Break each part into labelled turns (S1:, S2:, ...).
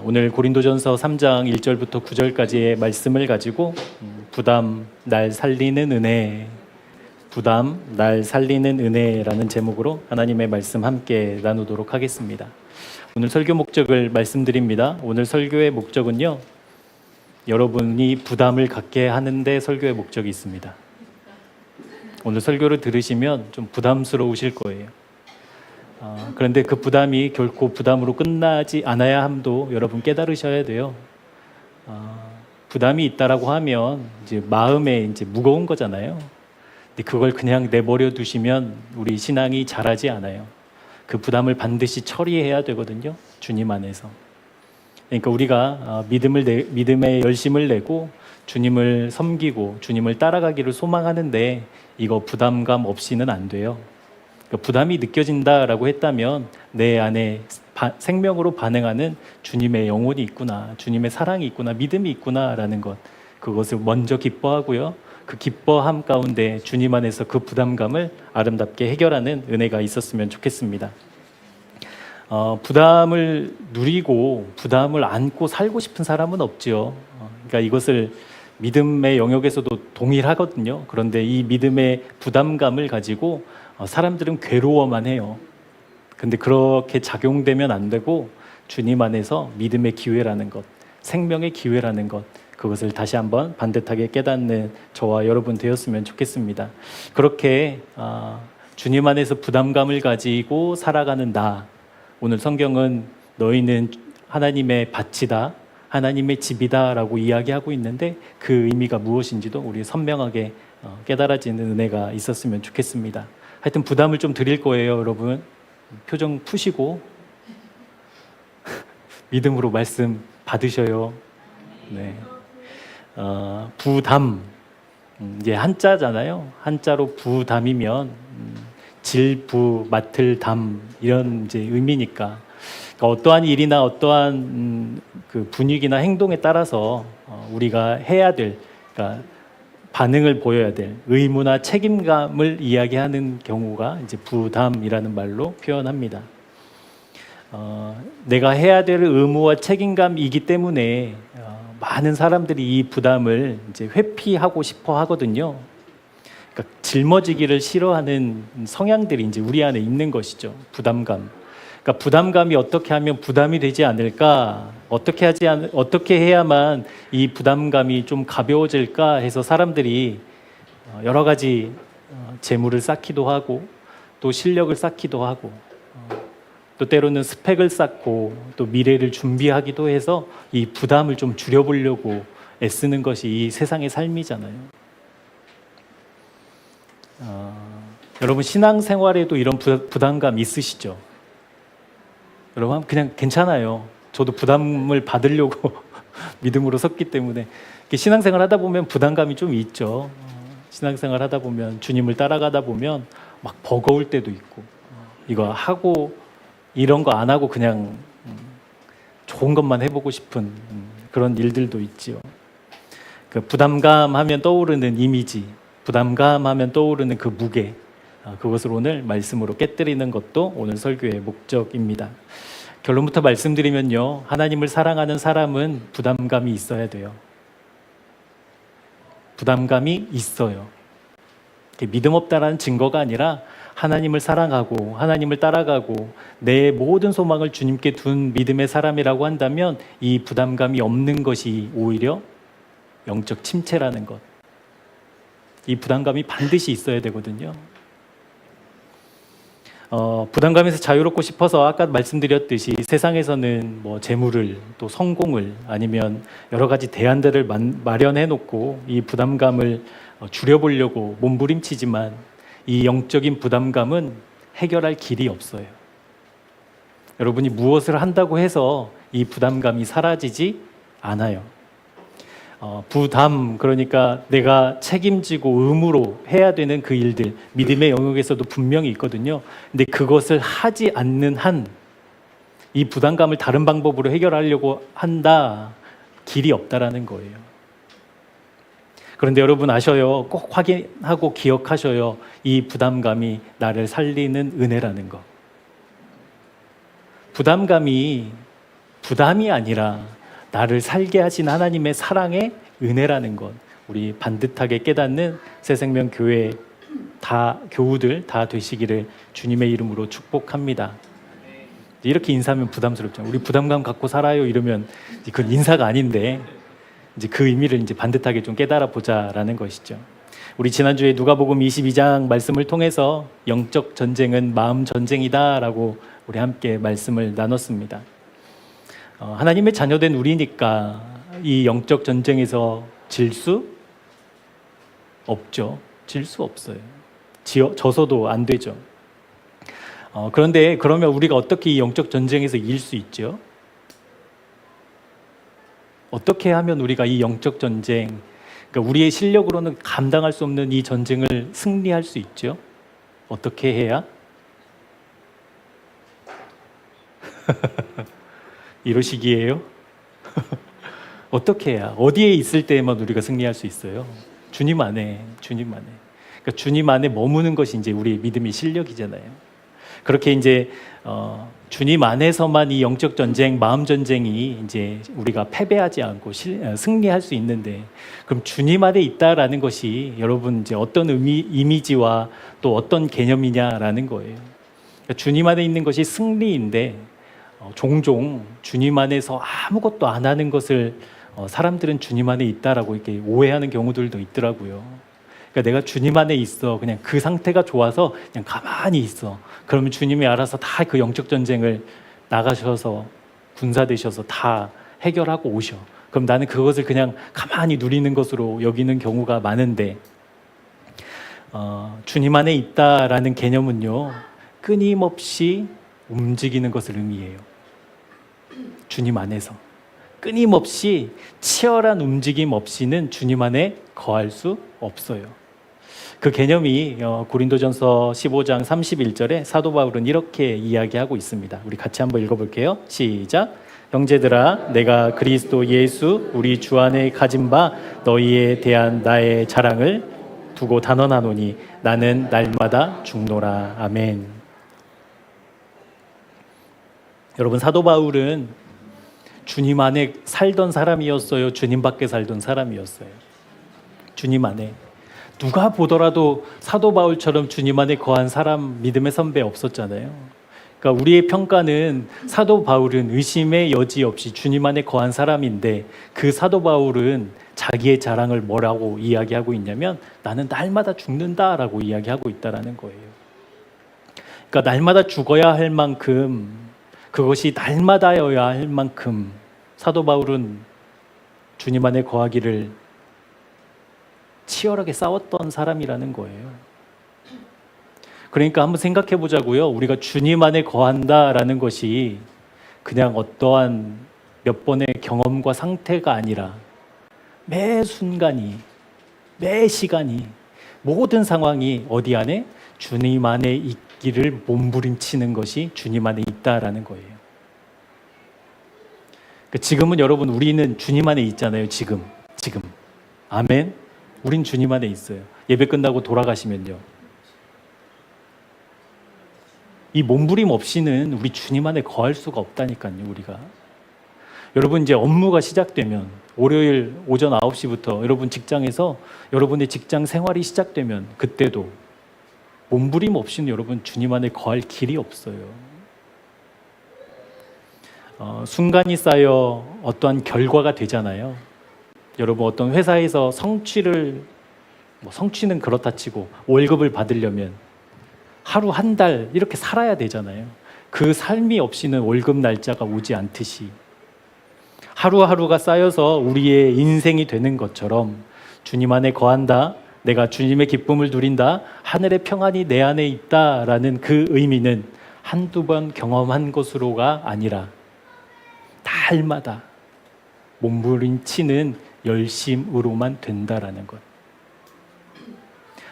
S1: 오늘 고린도전서 3장 1절부터 9절까지의 말씀을 가지고 부담 날 살리는 은혜, 부담 날 살리는 은혜라는 제목으로 하나님의 말씀 함께 나누도록 하겠습니다. 오늘 설교 목적을 말씀드립니다. 오늘 설교의 목적은요, 여러분이 부담을 갖게 하는데 설교의 목적이 있습니다. 오늘 설교를 들으시면 좀 부담스러우실 거예요. 그런데 그 부담이 결코 부담으로 끝나지 않아야 함도 여러분 깨달으셔야 돼요. 부담이 있다라고 하면 이제 마음에 이제 무거운 거잖아요. 근데 그걸 그냥 내버려 두시면 우리 신앙이 자라지 않아요. 그 부담을 반드시 처리해야 되거든요. 주님 안에서. 그러니까 우리가 믿음의 열심을 내고 주님을 섬기고 주님을 따라가기를 소망하는데 이거 부담감 없이는 안 돼요. 그러니까 부담이 느껴진다라고 했다면 내 안에 생명으로 반응하는 주님의 영혼이 있구나, 주님의 사랑이 있구나, 믿음이 있구나라는 것, 그것을 먼저 기뻐하고요. 그 기뻐함 가운데 주님 안에서 그 부담감을 아름답게 해결하는 은혜가 있었으면 좋겠습니다. 부담을 누리고 부담을 안고 살고 싶은 사람은 없지요. 그러니까 이것을 믿음의 영역에서도 동일하거든요. 그런데 이 믿음의 부담감을 가지고 사람들은 괴로워만 해요. 근데 그렇게 작용되면 안 되고 주님 안에서 믿음의 기회라는 것, 생명의 기회라는 것, 그것을 다시 한번 반듯하게 깨닫는 저와 여러분 되었으면 좋겠습니다. 그렇게 주님 안에서 부담감을 가지고 살아가는 나, 오늘 성경은 너희는 하나님의 밭이다, 하나님의 집이다 라고 이야기하고 있는데 그 의미가 무엇인지도 우리 선명하게 깨달아지는 은혜가 있었으면 좋겠습니다. 하여튼 부담을 좀 드릴 거예요, 여러분. 표정 푸시고 믿음으로 말씀 받으셔요. 네. 부담, 이제 한자잖아요. 한자로 부담이면 질부, 맡을 담 이런 이제 의미니까. 그러니까 어떠한 일이나 어떠한 그 분위기나 행동에 따라서 우리가 해야 될, 그러니까 반응을 보여야 될 의무나 책임감을 이야기하는 경우가 이제 부담이라는 말로 표현합니다. 내가 해야 될 의무와 책임감이기 때문에 많은 사람들이 이 부담을 이제 회피하고 싶어 하거든요. 그러니까 жил머지기를 싫어하는 성향들이 이제 우리 안에 있는 것이죠. 부담감. 그러니까 부담감이 어떻게 하면 부담이 되지 않을까? 어떻게 해야만 이 부담감이 좀 가벼워질까 해서 사람들이 여러 가지 재물을 쌓기도 하고 또 실력을 쌓기도 하고 또 때로는 스펙을 쌓고 또 미래를 준비하기도 해서 이 부담을 좀 줄여보려고 애쓰는 것이 이 세상의 삶이잖아요. 여러분 신앙생활에도 이런 부담감 있으시죠? 여러분 그냥 괜찮아요. 저도 부담을 받으려고 믿음으로 섰기 때문에 신앙생활 하다 보면 부담감이 좀 있죠. 신앙생활 하다 보면 주님을 따라가다 보면 막 버거울 때도 있고 이거 하고 이런 거 안 하고 그냥 좋은 것만 해보고 싶은 그런 일들도 있지요. 그 부담감 하면 떠오르는 이미지, 부담감 하면 떠오르는 그 무게, 그것을 오늘 말씀으로 깨뜨리는 것도 오늘 설교의 목적입니다. 결론부터 말씀드리면요, 하나님을 사랑하는 사람은 부담감이 있어야 돼요. 부담감이 있어요. 믿음 없다라는 증거가 아니라 하나님을 사랑하고 하나님을 따라가고 내 모든 소망을 주님께 둔 믿음의 사람이라고 한다면 이 부담감이 없는 것이 오히려 영적 침체라는 것. 이 부담감이 반드시 있어야 되거든요. 부담감에서 자유롭고 싶어서 아까 말씀드렸듯이 세상에서는 뭐 재물을 또 성공을 아니면 여러 가지 대안들을 마련해 놓고 이 부담감을 줄여보려고 몸부림치지만 이 영적인 부담감은 해결할 길이 없어요. 여러분이 무엇을 한다고 해서 이 부담감이 사라지지 않아요. 부담, 그러니까 내가 책임지고 의무로 해야 되는 그 일들, 믿음의 영역에서도 분명히 있거든요. 근데 그것을 하지 않는 한 이 부담감을 다른 방법으로 해결하려고 한다, 길이 없다라는 거예요. 그런데 여러분 아셔요. 꼭 확인하고 기억하셔요. 이 부담감이 나를 살리는 은혜라는 거. 부담이 아니라 나를 살게 하신 하나님의 사랑의 은혜라는 것, 우리 반듯하게 깨닫는 새생명교회 다 교우들 다 되시기를 주님의 이름으로 축복합니다. 이렇게 인사하면 부담스럽죠. 우리 부담감 갖고 살아요 이러면 그건 인사가 아닌데, 이제 그 의미를 이제 반듯하게 좀 깨달아 보자라는 것이죠. 우리 지난주에 누가복음 22장 말씀을 통해서 영적 전쟁은 마음 전쟁이다라고 우리 함께 말씀을 나눴습니다. 하나님의 자녀된 우리니까 이 영적 전쟁에서 질 수 없죠. 질 수 없어요. 져서도 안 되죠. 그런데 그러면 우리가 어떻게 이 영적 전쟁에서 이길 수 있죠? 어떻게 하면 우리가 이 영적 전쟁, 그러니까 우리의 실력으로는 감당할 수 없는 이 전쟁을 승리할 수 있죠? 어떻게 해야? 이러시기에요? 어떻게 해야? 어디에 있을 때에만 우리가 승리할 수 있어요? 주님 안에, 주님 안에. 그러니까 주님 안에 머무는 것이 이제 우리의 믿음의 실력이잖아요. 그렇게 이제 주님 안에서만 이 영적 전쟁, 마음 전쟁이 이제 우리가 패배하지 않고 승리할 수 있는데, 그럼 주님 안에 있다라는 것이 여러분 이제 어떤 이미지와 또 어떤 개념이냐라는 거예요. 그러니까 주님 안에 있는 것이 승리인데, 종종 주님 안에서 아무것도 안 하는 것을 사람들은 주님 안에 있다라고 이렇게 오해하는 경우들도 있더라고요. 그러니까 내가 주님 안에 있어, 그냥 그 상태가 좋아서 그냥 가만히 있어. 그러면 주님이 알아서 다 그 영적 전쟁을 나가셔서 군사되셔서 다 해결하고 오셔. 그럼 나는 그것을 그냥 가만히 누리는 것으로 여기는 경우가 많은데, 주님 안에 있다라는 개념은요, 끊임없이 움직이는 것을 의미해요. 주님 안에서 끊임없이 치열한 움직임 없이는 주님 안에 거할 수 없어요. 그 개념이 고린도전서 15장 31절에 사도 바울은 이렇게 이야기하고 있습니다. 우리 같이 한번 읽어볼게요. 시작. 형제들아, 내가 그리스도 예수 우리 주 안에 가진 바 너희에 대한 나의 자랑을 두고 단언하노니 나는 날마다 죽노라. 아멘. 여러분, 사도 바울은 주님 안에 살던 사람이었어요? 주님 밖에 살던 사람이었어요? 주님 안에. 누가 보더라도 사도 바울처럼 주님 안에 거한 사람, 믿음의 선배 없었잖아요. 그러니까 우리의 평가는 사도 바울은 의심의 여지 없이 주님 안에 거한 사람인데, 그 사도 바울은 자기의 자랑을 뭐라고 이야기하고 있냐면 나는 날마다 죽는다라고 이야기하고 있다라는 거예요. 그러니까 날마다 죽어야 할 만큼, 그것이 날마다여야 할 만큼 사도 바울은 주님 안에 거하기를 치열하게 싸웠던 사람이라는 거예요. 그러니까 한번 생각해 보자고요. 우리가 주님 안에 거한다라는 것이 그냥 어떠한 몇 번의 경험과 상태가 아니라 매 순간이, 매 시간이, 모든 상황이 어디 안에? 주님 안에 있기를 몸부림치는 것이 주님 안에 있다라는 거예요. 그러니까 지금은 여러분, 우리는 주님 안에 있잖아요. 지금. 아멘. 우린 주님 안에 있어요. 예배 끝나고 돌아가시면요, 이 몸부림 없이는 우리 주님 안에 거할 수가 없다니까요. 우리가. 여러분, 이제 업무가 시작되면 월요일 오전 9시부터 여러분 직장에서 여러분의 직장 생활이 시작되면 그때도 몸부림 없이는 여러분 주님 안에 거할 길이 없어요. 순간이 쌓여 어떠한 결과가 되잖아요. 여러분, 어떤 회사에서 성취는 그렇다 치고 월급을 받으려면 하루 한 달 이렇게 살아야 되잖아요. 그 삶이 없이는 월급 날짜가 오지 않듯이 하루하루가 쌓여서 우리의 인생이 되는 것처럼 주님 안에 거한다, 내가 주님의 기쁨을 누린다, 하늘의 평안이 내 안에 있다라는 그 의미는 한두 번 경험한 것으로가 아니라 날마다 몸부림치는 열심으로만 된다라는 것.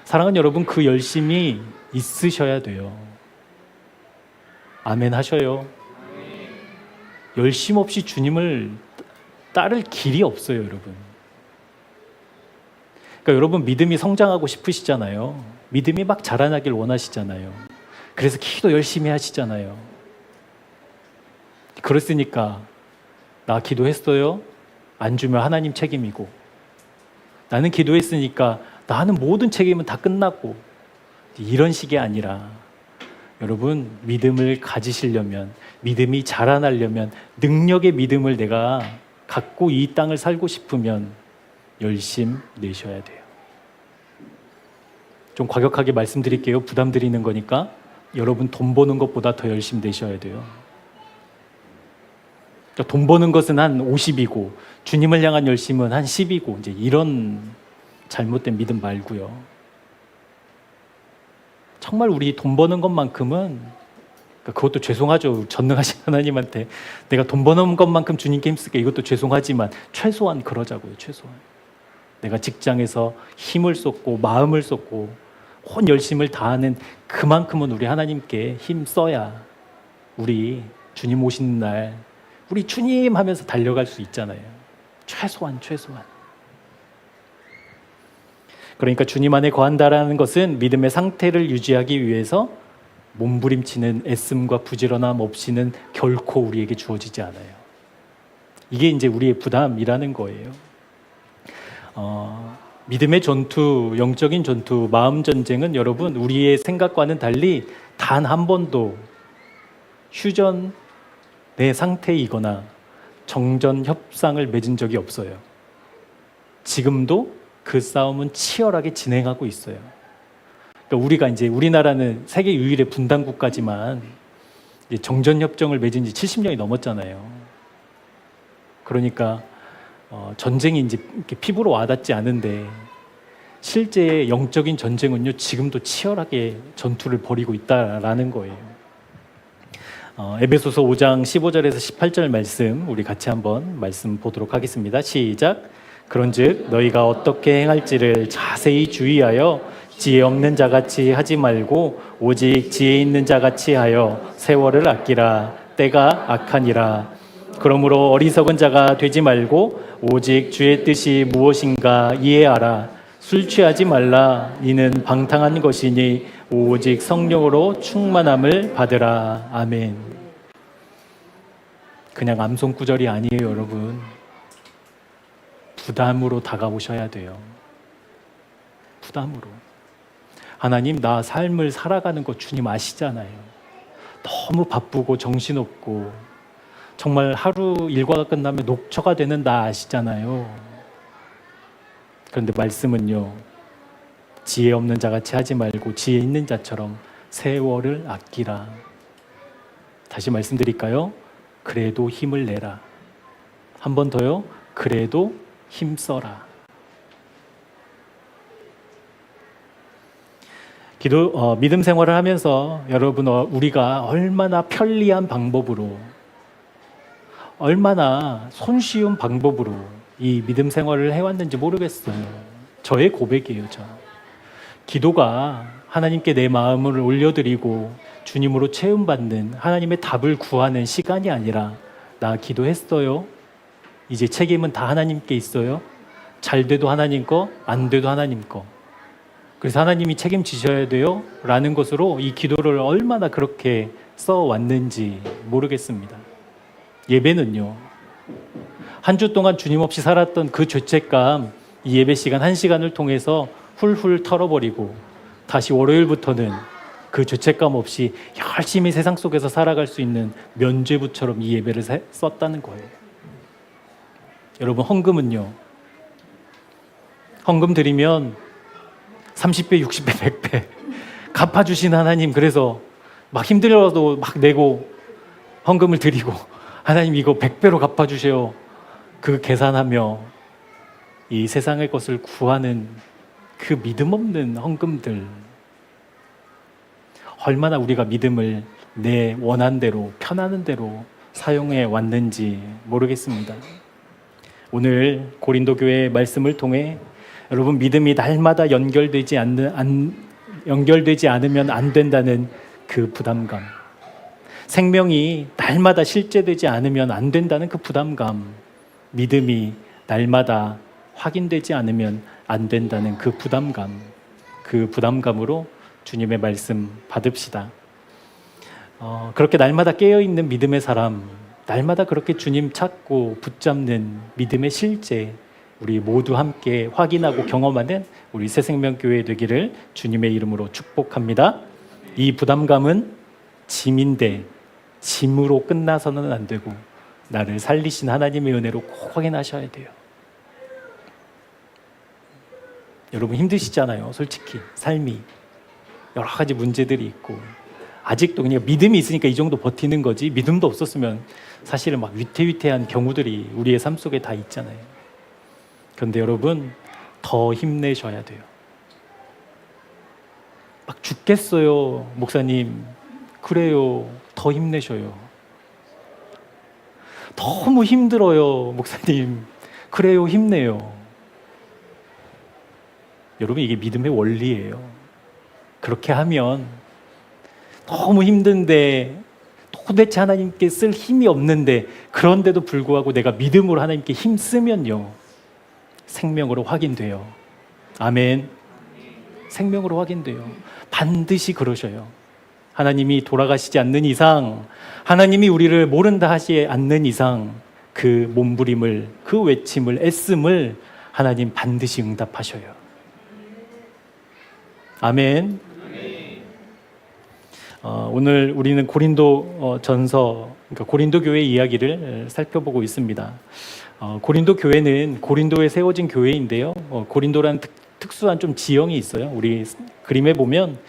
S1: 사랑하는 여러분, 그 열심이 있으셔야 돼요. 아멘 하셔요. 열심 없이 주님을 따를 길이 없어요, 여러분. 그러니까 여러분, 믿음이 성장하고 싶으시잖아요. 믿음이 막 자라나길 원하시잖아요. 그래서 기도 열심히 하시잖아요. 그랬으니까 나 기도했어요? 안 주면 하나님 책임이고, 나는 기도했으니까 나는 모든 책임은 다 끝났고, 이런 식이 아니라 여러분, 믿음을 가지시려면, 믿음이 자라나려면, 능력의 믿음을 내가 갖고 이 땅을 살고 싶으면 열심 내셔야 돼요. 좀 과격하게 말씀드릴게요. 부담 드리는 거니까 여러분 돈 버는 것보다 더 열심 내셔야 돼요. 그러니까 돈 버는 것은 한 50이고 주님을 향한 열심은 한 10이고 이제 이런 잘못된 믿음 말고요. 정말 우리 돈 버는 것만큼은, 그러니까 그것도 죄송하죠. 전능하신 하나님한테 내가 돈 버는 것만큼 주님께 힘쓸게, 이것도 죄송하지만 최소한 그러자고요. 최소한 내가 직장에서 힘을 쏟고 마음을 쏟고 온 열심을 다하는 그만큼은 우리 하나님께 힘 써야 우리 주님 오시는 날 우리 주님 하면서 달려갈 수 있잖아요. 최소한. 그러니까 주님 안에 거한다라는 것은 믿음의 상태를 유지하기 위해서 몸부림치는 애씀과 부지런함 없이는 결코 우리에게 주어지지 않아요. 이게 이제 우리의 부담이라는 거예요. 믿음의 전투, 영적인 전투, 마음 전쟁은 여러분 우리의 생각과는 달리 단 한 번도 휴전의 상태이거나 정전 협상을 맺은 적이 없어요. 지금도 그 싸움은 치열하게 진행하고 있어요. 그러니까 우리가 이제 우리나라는 세계 유일의 분단 국가지만 이제 정전 협정을 맺은 지 70년이 넘었잖아요. 그러니까 전쟁이 이제 이렇게 피부로 와닿지 않은데 실제 영적인 전쟁은요 지금도 치열하게 전투를 벌이고 있다라는 거예요. 에베소서 5장 15절에서 18절 말씀 우리 같이 한번 말씀 보도록 하겠습니다. 시작. 그런즉 너희가 어떻게 행할지를 자세히 주의하여 지혜 없는 자같이 하지 말고 오직 지혜 있는 자같이 하여 세월을 아끼라. 때가 악하니라. 그러므로 어리석은 자가 되지 말고 오직 주의 뜻이 무엇인가 이해하라. 술 취하지 말라. 이는 방탕한 것이니 오직 성령으로 충만함을 받으라. 아멘. 그냥 암송 구절이 아니에요, 여러분. 부담으로 다가오셔야 돼요. 부담으로. 하나님, 나 삶을 살아가는 거 주님 아시잖아요. 너무 바쁘고 정신없고 정말 하루 일과가 끝나면 녹초가 되는 나 아시잖아요. 그런데 말씀은요, 지혜 없는 자같이 하지 말고 지혜 있는 자처럼 세월을 아끼라. 다시 말씀드릴까요? 그래도 힘을 내라. 한 번 더요. 그래도 힘써라. 믿음 생활을 하면서 여러분 우리가 얼마나 편리한 방법으로, 얼마나 손쉬운 방법으로 이 믿음 생활을 해왔는지 모르겠어요. 저의 고백이에요. 기도가 하나님께 내 마음을 올려드리고 주님으로 체험받는 하나님의 답을 구하는 시간이 아니라, 나 기도했어요. 이제 책임은 다 하나님께 있어요. 잘 돼도 하나님 거, 안 돼도 하나님 거. 그래서 하나님이 책임지셔야 돼요 라는 것으로 이 기도를 얼마나 그렇게 써왔는지 모르겠습니다. 예배는요, 한 주 동안 주님 없이 살았던 그 죄책감, 이 예배 시간 1시간을 통해서 훌훌 털어버리고 다시 월요일부터는 그 죄책감 없이 열심히 세상 속에서 살아갈 수 있는 면죄부처럼 이 예배를 썼다는 거예요. 여러분, 헌금은요, 헌금 드리면 30배, 60배, 100배 갚아주신 하나님, 그래서 막 힘들어도 막 내고 헌금을 드리고, 하나님 이거 100배로 갚아주세요, 그 계산하며 이 세상의 것을 구하는 그 믿음 없는 헌금들, 얼마나 우리가 믿음을 내 원한 대로, 편하는 대로 사용해 왔는지 모르겠습니다. 오늘 고린도 교회의 말씀을 통해 여러분, 믿음이 날마다 연결되지 않으면 안 된다는 그 부담감, 생명이 날마다 실제되지 않으면 안 된다는 그 부담감, 믿음이 날마다 확인되지 않으면 안 된다는 그 부담감, 그 부담감으로 주님의 말씀 받읍시다. 그렇게 날마다 깨어있는 믿음의 사람, 날마다 그렇게 주님 찾고 붙잡는 믿음의 실제 우리 모두 함께 확인하고 경험하는 우리 새생명교회 되기를 주님의 이름으로 축복합니다. 이 부담감은 짐인데 짐으로 끝나서는 안 되고 나를 살리신 하나님의 은혜로 꼭 확인하셔야 돼요. 여러분 힘드시잖아요. 솔직히 삶이 여러 가지 문제들이 있고 아직도 그냥 믿음이 있으니까 이 정도 버티는 거지, 믿음도 없었으면 사실은 막 위태위태한 경우들이 우리의 삶 속에 다 있잖아요. 그런데 여러분 더 힘내셔야 돼요. 막 죽겠어요 목사님. 그래요, 더 힘내셔요. 너무 힘들어요 목사님. 그래요, 힘내요. 여러분 이게 믿음의 원리예요. 그렇게 하면 너무 힘든데 도대체 하나님께 쓸 힘이 없는데 그런데도 불구하고 내가 믿음으로 하나님께 힘 쓰면요 생명으로 확인돼요. 아멘. 생명으로 확인돼요. 반드시 그러셔요. 하나님이 돌아가시지 않는 이상, 하나님이 우리를 모른다 하지 않는 이상 그 몸부림을, 그 외침을, 애씀을 하나님 반드시 응답하셔요. 아멘. 오늘 우리는 고린도 전서, 그러니까 고린도 교회 이야기를 살펴보고 있습니다. 고린도 교회는 고린도에 세워진 교회인데요. 고린도라는 특수한 좀 지형이 있어요. 우리 그림에 보면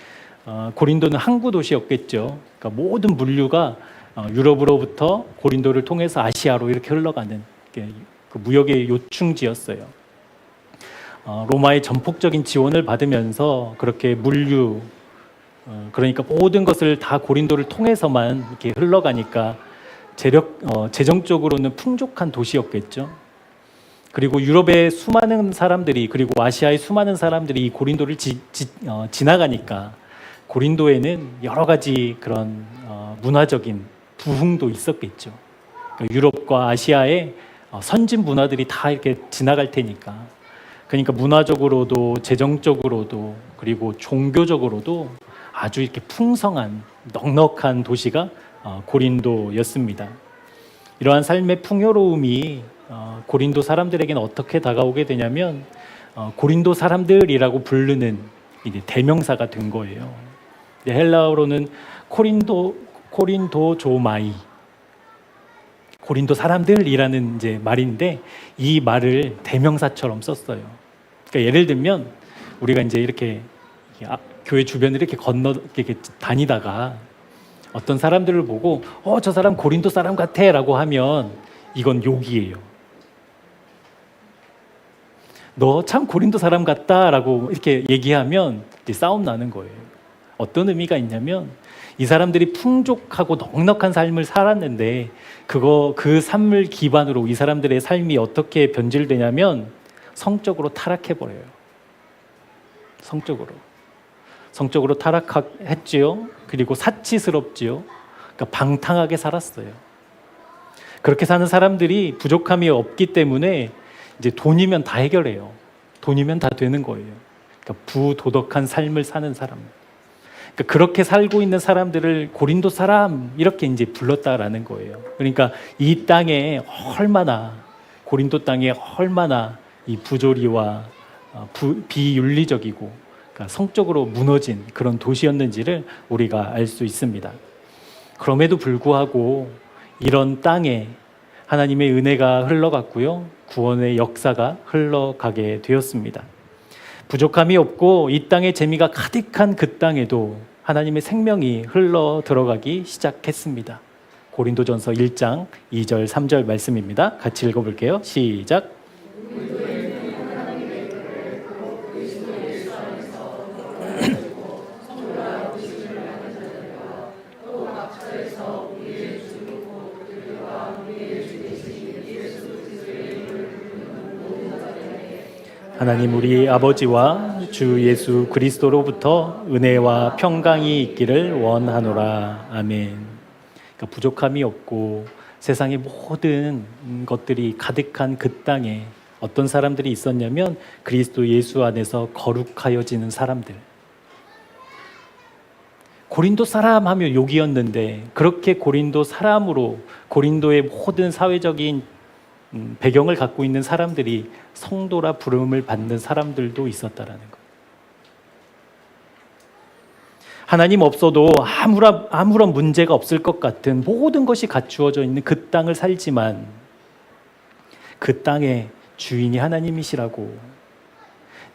S1: 고린도는 항구 도시였겠죠. 그러니까 모든 물류가 유럽으로부터 고린도를 통해서 아시아로 이렇게 흘러가는 그 무역의 요충지였어요. 로마의 전폭적인 지원을 받으면서 그렇게 물류, 그러니까 모든 것을 다 고린도를 통해서만 이렇게 흘러가니까 재정적으로는 풍족한 도시였겠죠. 그리고 유럽의 수많은 사람들이, 그리고 아시아의 수많은 사람들이 이 고린도를 지나가니까 고린도에는 여러 가지 그런 문화적인 부흥도 있었겠죠. 그러니까 유럽과 아시아의 선진 문화들이 다 이렇게 지나갈 테니까. 그러니까 문화적으로도 재정적으로도 그리고 종교적으로도 아주 이렇게 풍성한 넉넉한 도시가 고린도였습니다. 이러한 삶의 풍요로움이 고린도 사람들에게는 어떻게 다가오게 되냐면 고린도 사람들이라고 부르는 이제 대명사가 된 거예요. 헬라어로는 코린도 조마이, 고린도 사람들이라는 이제 말인데 이 말을 대명사처럼 썼어요. 그러니까 예를 들면 우리가 이제 이렇게 교회 주변을 이렇게 이렇게 다니다가 어떤 사람들을 보고 저 사람 고린도 사람 같아라고 하면 이건 욕이에요. 너 참 고린도 사람 같다라고 이렇게 얘기하면 이제 싸움 나는 거예요. 어떤 의미가 있냐면 이 사람들이 풍족하고 넉넉한 삶을 살았는데 그 삶을 기반으로 이 사람들의 삶이 어떻게 변질되냐면 성적으로 타락해버려요. 성적으로 타락했지요. 그리고 사치스럽지요. 그러니까 방탕하게 살았어요. 그렇게 사는 사람들이 부족함이 없기 때문에 이제 돈이면 다 해결해요. 돈이면 다 되는 거예요. 그러니까 부도덕한 삶을 사는 사람. 그러니까 그렇게 살고 있는 사람들을 고린도 사람 이렇게 이제 불렀다라는 거예요. 그러니까 이 땅에 얼마나, 고린도 땅에 얼마나 이 부조리와 비윤리적이고 그러니까 성적으로 무너진 그런 도시였는지를 우리가 알 수 있습니다. 그럼에도 불구하고 이런 땅에 하나님의 은혜가 흘러갔고요. 구원의 역사가 흘러가게 되었습니다. 부족함이 없고 이 땅에 재미가 가득한 그 땅에도 하나님의 생명이 흘러 들어가기 시작했습니다. 고린도전서 1장 2절 3절 말씀입니다. 같이 읽어볼게요. 시작. 하나님 우리 아버지와 주 예수 그리스도로부터 은혜와 평강이 있기를 원하노라. 아멘. 그러니까 부족함이 없고 세상의 모든 것들이 가득한 그 땅에 어떤 사람들이 있었냐면 그리스도 예수 안에서 거룩하여지는 사람들. 고린도 사람 하면 욕이었는데 그렇게 고린도 사람으로 고린도의 모든 사회적인 배경을 갖고 있는 사람들이 성도라 부름을 받는 사람들도 있었다라는 것. 하나님 없어도 아무런 문제가 없을 것 같은 모든 것이 갖추어져 있는 그 땅을 살지만 그 땅의 주인이 하나님이시라고,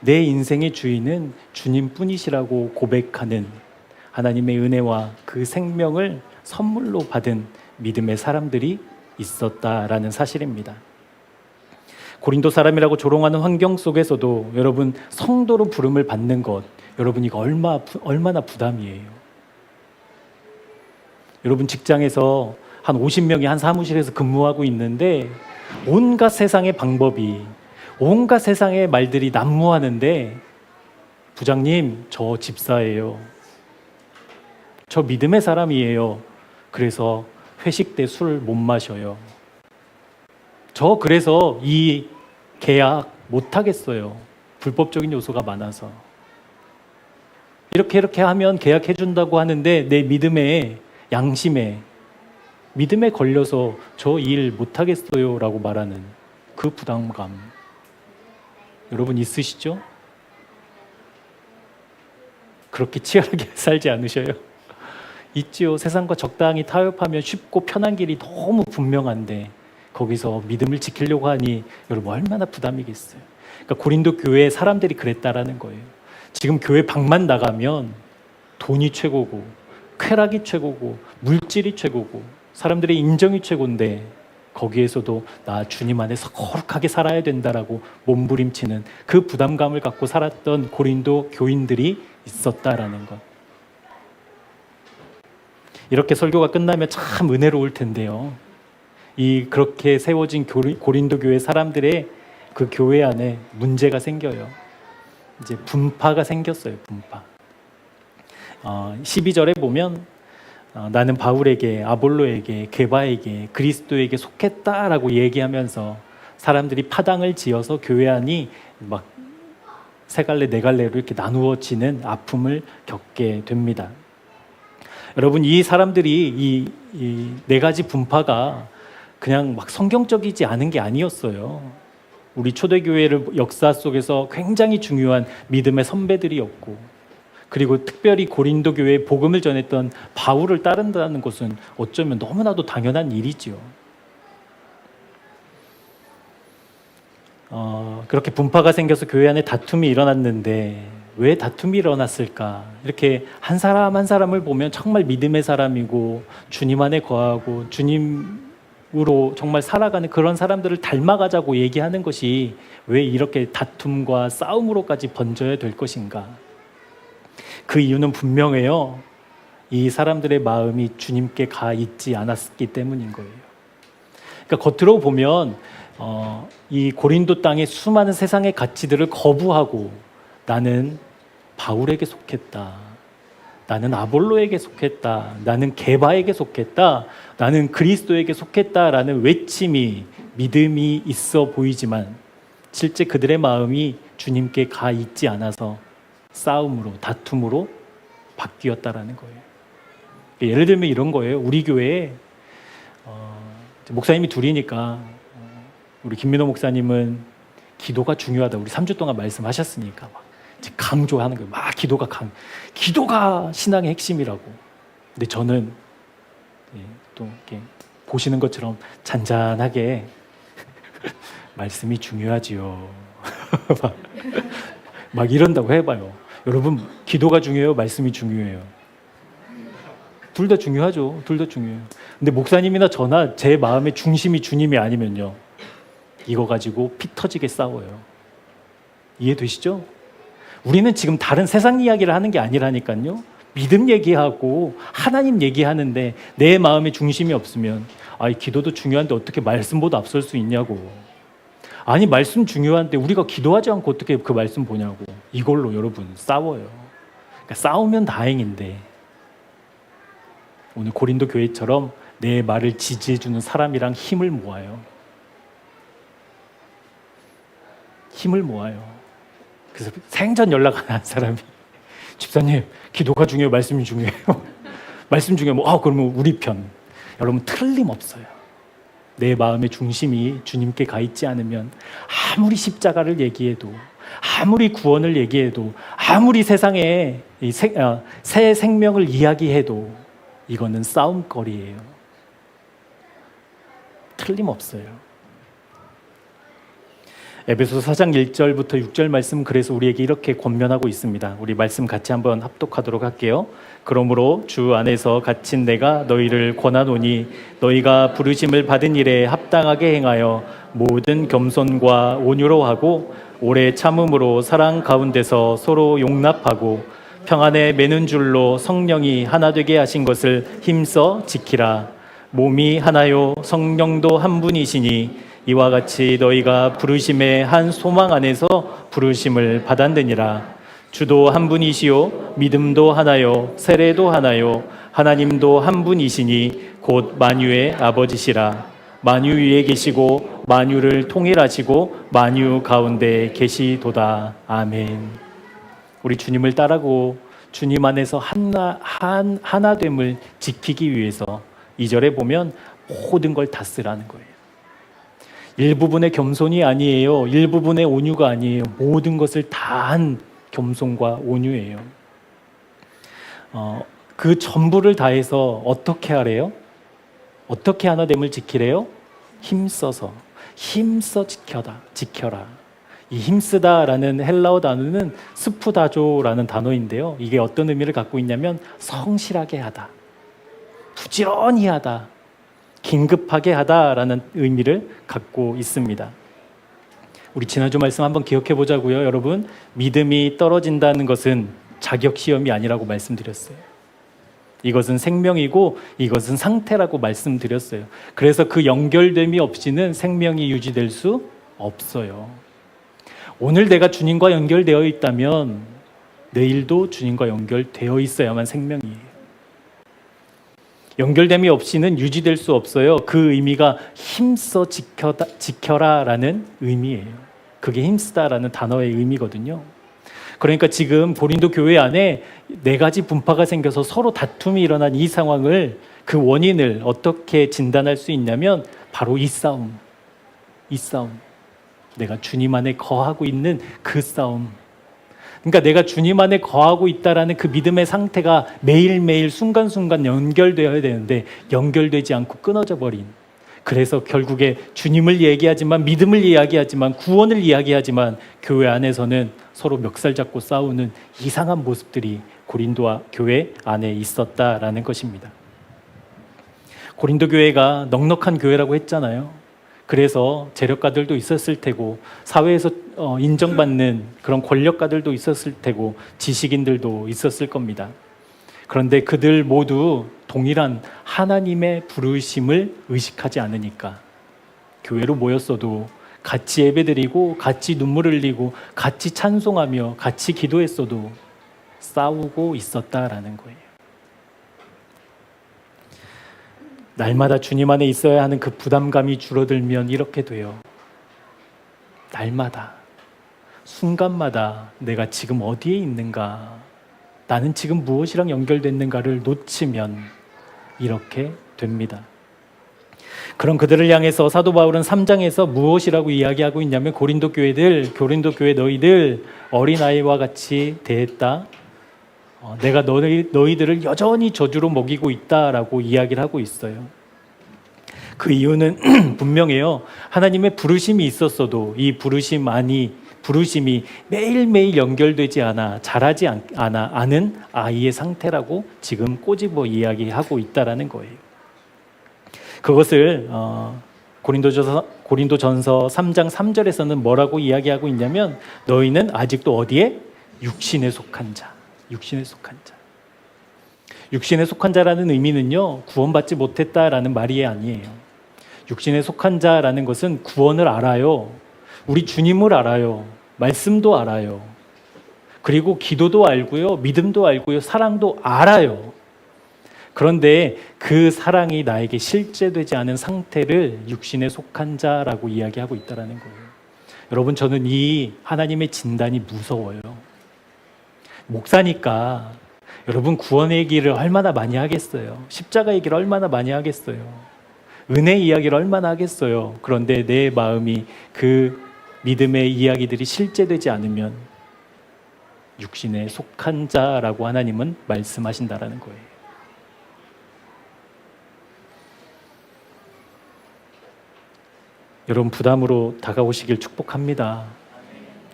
S1: 내 인생의 주인은 주님뿐이시라고 고백하는 하나님의 은혜와 그 생명을 선물로 받은 믿음의 사람들이 있었다라는 사실입니다. 고린도 사람이라고 조롱하는 환경 속에서도 여러분, 성도로 부름을 받는 것, 여러분 이거 얼마나 부담이에요. 여러분 직장에서 한 50명이 한 사무실에서 근무하고 있는데 온갖 세상의 방법이, 온갖 세상의 말들이 난무하는데, 부장님 저 집사예요, 저 믿음의 사람이에요, 그래서 회식 때 술 못 마셔요, 저 그래서 이 계약 못 하겠어요, 불법적인 요소가 많아서, 이렇게 하면 계약해 준다고 하는데 내 믿음에, 양심에, 믿음에 걸려서 저 일 못 하겠어요 라고 말하는 그 부담감, 여러분 있으시죠? 그렇게 치열하게 살지 않으셔요? 있지요. 세상과 적당히 타협하면 쉽고 편한 길이 너무 분명한데 거기서 믿음을 지키려고 하니 여러분 얼마나 부담이겠어요. 그러니까 고린도 교회 사람들이 그랬다라는 거예요. 지금 교회 밖만 나가면 돈이 최고고 쾌락이 최고고 물질이 최고고 사람들의 인정이 최고인데 거기에서도 나 주님 안에서 거룩하게 살아야 된다라고 몸부림치는 그 부담감을 갖고 살았던 고린도 교인들이 있었다라는 것. 이렇게 설교가 끝나면 참 은혜로울 텐데요. 이 그렇게 세워진 고린도 교회 사람들의 그 교회 안에 문제가 생겨요. 이제 분파가 생겼어요. 분파. 12절에 보면 나는 바울에게, 아볼로에게, 게바에게, 그리스도에게 속했다라고 얘기하면서 사람들이 파당을 지어서 교회 안이 막 세 갈래 네 갈래로 이렇게 나누어지는 아픔을 겪게 됩니다. 여러분, 이 사람들이 이 네 가지 분파가 그냥 막 성경적이지 않은 게 아니었어요. 우리 초대교회를 역사 속에서 굉장히 중요한 믿음의 선배들이었고, 그리고 특별히 고린도 교회에 복음을 전했던 바울을 따른다는 것은 어쩌면 너무나도 당연한 일이지요. 그렇게 분파가 생겨서 교회 안에 다툼이 일어났는데 왜 다툼이 일어났을까? 이렇게 한 사람 한 사람을 보면 정말 믿음의 사람이고 주님 안에 거하고 주님으로 정말 살아가는 그런 사람들을 닮아가자고 얘기하는 것이 왜 이렇게 다툼과 싸움으로까지 번져야 될 것인가? 그 이유는 분명해요. 이 사람들의 마음이 주님께 가 있지 않았기 때문인 거예요. 그러니까 겉으로 보면 이 고린도 땅의 수많은 세상의 가치들을 거부하고 나는 바울에게 속했다, 나는 아볼로에게 속했다, 나는 게바에게 속했다, 나는 그리스도에게 속했다라는 외침이, 믿음이 있어 보이지만 실제 그들의 마음이 주님께 가 있지 않아서 싸움으로, 다툼으로 바뀌었다라는 거예요. 예를 들면 이런 거예요. 우리 교회에 목사님이 둘이니까 우리 김민호 목사님은 기도가 중요하다, 우리 3주 동안 말씀하셨으니까 막 강조하는 거예요. 막 기도가 신앙의 핵심이라고. 근데 저는 또 이렇게 보시는 것처럼 잔잔하게 말씀이 중요하지요. 막 이런다고 해봐요. 여러분, 기도가 중요해요? 말씀이 중요해요? 둘 다 중요하죠. 둘 다 중요해요. 근데 목사님이나 저나 제 마음의 중심이 주님이 아니면요, 이거 가지고 피 터지게 싸워요. 이해되시죠? 우리는 지금 다른 세상 이야기를 하는 게 아니라니까요. 믿음 얘기하고 하나님 얘기하는데 내 마음의 중심이 없으면 기도도 중요한데 어떻게 말씀보다 앞설 수 있냐고. 아니, 말씀 중요한데 우리가 기도하지 않고 어떻게 그 말씀 보냐고. 이걸로 여러분 싸워요. 그러니까 싸우면 다행인데 오늘 고린도 교회처럼 내 말을 지지해주는 사람이랑 힘을 모아요. 힘을 모아요. 그래서 생전 연락 안 한 사람이 집사님, 기도가 중요해요? 말씀이 중요해요? 말씀 중에 그러면 우리 편. 여러분, 틀림없어요. 내 마음의 중심이 주님께 가 있지 않으면 아무리 십자가를 얘기해도, 아무리 구원을 얘기해도, 아무리 세상에 새 생명을 이야기해도 이거는 싸움거리예요. 틀림없어요. 에베소서 4장 1절부터 6절 말씀, 그래서 우리에게 이렇게 권면하고 있습니다. 우리 말씀 같이 한번 합독하도록 할게요. 그러므로 주 안에서 갇힌 내가 너희를 권하노니 너희가 부르심을 받은 일에 합당하게 행하여 모든 겸손과 온유로 하고 오래 참음으로 사랑 가운데서 서로 용납하고 평안에 매는 줄로 성령이 하나 되게 하신 것을 힘써 지키라. 몸이 하나요 성령도 한 분이시니 이와 같이 너희가 부르심의 한 소망 안에서 부르심을 받았느니라. 주도 한 분이시요 믿음도 하나요 세례도 하나요 하나님도 한 분이시니 곧 만유의 아버지시라. 만유 위에 계시고 만유를 통일하시고 만유 가운데 계시도다. 아멘. 우리 주님을 따르고 주님 안에서 하나됨을 지키기 위해서 2절에 보면 모든 걸 다 쓰라는 거예요. 일부분의 겸손이 아니에요. 일부분의 온유가 아니에요. 모든 것을 다한 겸손과 온유예요. 그 전부를 다해서 어떻게 하래요? 어떻게 하나됨을 지키래요? 힘써 지켜라. 이 힘쓰다라는 헬라어 단어는 스푸다조라는 단어인데요. 이게 어떤 의미를 갖고 있냐면 성실하게 하다, 부지런히 하다, 긴급하게 하다라는 의미를 갖고 있습니다. 우리 지난주 말씀 한번 기억해 보자고요. 여러분, 믿음이 떨어진다는 것은 자격시험이 아니라고 말씀드렸어요. 이것은 생명이고 이것은 상태라고 말씀드렸어요. 그래서 그 연결됨이 없이는 생명이 유지될 수 없어요. 오늘 내가 주님과 연결되어 있다면 내일도 주님과 연결되어 있어야만 생명이에요. 연결됨이 없이는 유지될 수 없어요. 그 의미가 힘써 지켜라라는 의미예요. 그게 힘쓰다라는 단어의 의미거든요. 그러니까 지금 고린도 교회 안에 4가지 분파가 생겨서 서로 다툼이 일어난 이 상황을, 그 원인을 어떻게 진단할 수 있냐면 바로 이 싸움. 내가 주님 안에 거하고 있는 그 싸움. 그러니까 내가 주님 안에 거하고 있다라는 그 믿음의 상태가 매일매일 순간순간 연결되어야 되는데 연결되지 않고 끊어져 버린, 그래서 결국에 주님을 얘기하지만, 믿음을 이야기하지만, 구원을 이야기하지만 교회 안에서는 서로 멱살 잡고 싸우는 이상한 모습들이 고린도 교회 안에 있었다라는 것입니다. 고린도 교회가 넉넉한 교회라고 했잖아요. 그래서 재력가들도 있었을 테고, 사회에서 인정받는 그런 권력가들도 있었을 테고, 지식인들도 있었을 겁니다. 그런데 그들 모두 동일한 하나님의 부르심을 의식하지 않으니까 교회로 모였어도 같이 예배드리고 같이 눈물을 흘리고 같이 찬송하며 같이 기도했어도 싸우고 있었다라는 거예요. 날마다 주님 안에 있어야 하는 그 부담감이 줄어들면 이렇게 돼요. 날마다, 순간마다 내가 지금 어디에 있는가, 나는 지금 무엇이랑 연결됐는가를 놓치면 이렇게 됩니다. 그런 그들을 향해서 사도 바울은 3장에서 무엇이라고 이야기하고 있냐면, 고린도 교회 너희들 어린아이와 같이 대했다. 내가 너희들을 여전히 저주로 먹이고 있다라고 이야기를 하고 있어요. 그 이유는 분명해요. 하나님의 부르심이 있었어도 이 부르심이 매일매일 연결되지 않아, 자라지 않은 아이의 상태라고 지금 꼬집어 이야기하고 있다라는 거예요. 그것을 고린도전서 3장 3절에서는 뭐라고 이야기하고 있냐면, 너희는 아직도 어디에? 육신에 속한 자. 육신에 속한 자라는 의미는요, 구원받지 못했다라는 말이 아니에요. 육신에 속한 자라는 것은 구원을 알아요. 우리 주님을 알아요. 말씀도 알아요. 그리고 기도도 알고요, 믿음도 알고요, 사랑도 알아요. 그런데 그 사랑이 나에게 실제되지 않은 상태를 육신에 속한 자라고 이야기하고 있다는 거예요. 여러분, 저는 이 하나님의 진단이 무서워요. 목사니까 여러분 구원의 얘기를 얼마나 많이 하겠어요? 십자가 얘기를 얼마나 많이 하겠어요? 은혜 이야기를 얼마나 하겠어요? 그런데 내 마음이 그 믿음의 이야기들이 실제되지 않으면 육신에 속한 자라고 하나님은 말씀하신다라는 거예요. 여러분 부담으로 다가오시길 축복합니다.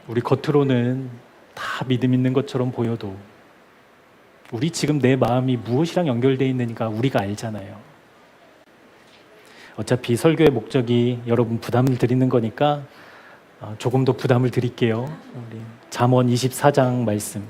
S1: 우리 겉으로는 다 믿음 있는 것처럼 보여도 우리 지금 내 마음이 무엇이랑 연결되어 있는가 우리가 알잖아요. 어차피 설교의 목적이 여러분 부담을 드리는 거니까 조금 더 부담을 드릴게요. 우리 잠언 24장 말씀